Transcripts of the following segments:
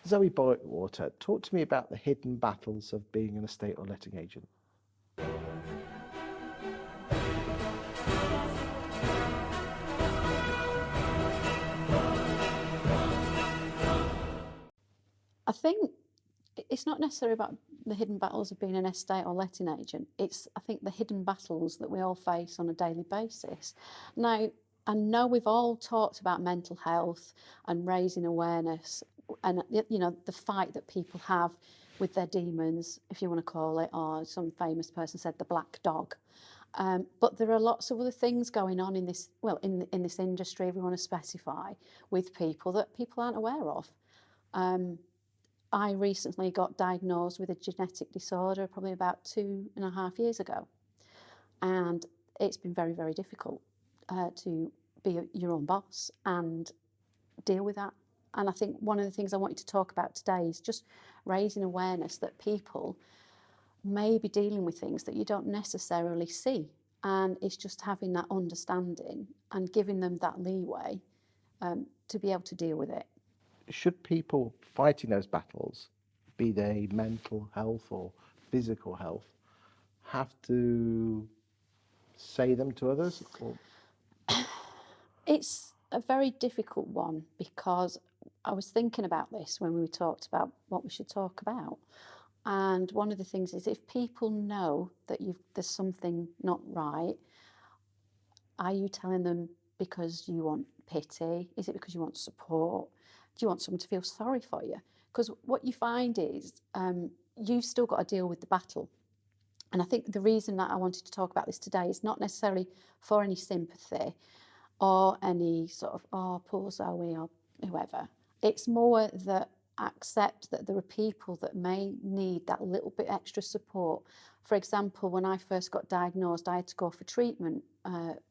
Zoe Bywater, talk to me about the hidden battles of being an estate or letting agent. I think it's not necessarily about the hidden battles of being an estate or letting agent. It's, I think, the hidden battles that we all face on a daily basis. Now, I know we've all talked about mental health and raising awareness and, you know, the fight that people have with their demons, if you want to call it, or some famous person said the black dog. But there are lots of other things going on in this, well, in this industry, if we want to specify, with people that people aren't aware of. I recently got diagnosed with a genetic disorder probably about 2.5 years ago. And it's been very, very difficult to be your own boss and deal with that. And I think one of the things I wanted to talk about today is just raising awareness that people may be dealing with things that you don't necessarily see. And it's just having that understanding and giving them that leeway to be able to deal with it. Should people fighting those battles, be they mental health or physical health, have to say them to others? Or? It's a very difficult one, because I was thinking about this when we talked about what we should talk about. And one of the things is, if people know that there's something not right, are you telling them because you want pity? Is it because you want support? Do you want someone to feel sorry for you? Because what you find is you've still got to deal with the battle. And I think the reason that I wanted to talk about this today is not necessarily for any sympathy or any sort of, oh, poor Zoe or whoever. It's more that accept that there are people that may need that little bit extra support. For example, when I first got diagnosed, I had to go for treatment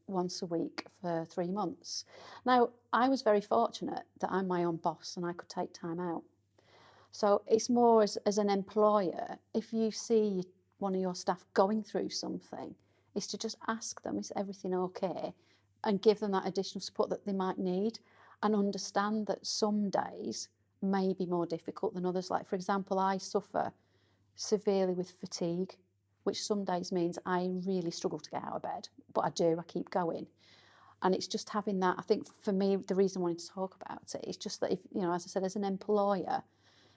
once a week for 3 months. Now, I was very fortunate that I'm my own boss and I could take time out. So it's more as an employer, if you see one of your staff going through something, is to just ask them, is everything okay? And give them that additional support that they might need, and understand that some days may be more difficult than others. Like, for example, I suffer severely with fatigue, which some days means I really struggle to get out of bed, but I do, I keep going. And it's just having that, I think for me, the reason I wanted to talk about it is just that, if, you know, as I said, as an employer,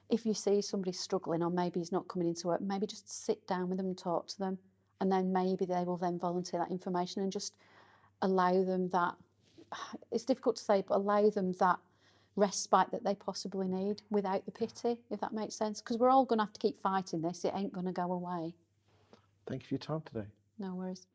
if you see somebody struggling or maybe he's not coming into work, maybe just sit down with them and talk to them, and then maybe they will then volunteer that information and just allow them that, it's difficult to say, but allow them that respite that they possibly need without the pity, if that makes sense. Because we're all going to have to keep fighting this. It ain't going to go away. Thank you for your time today. No worries.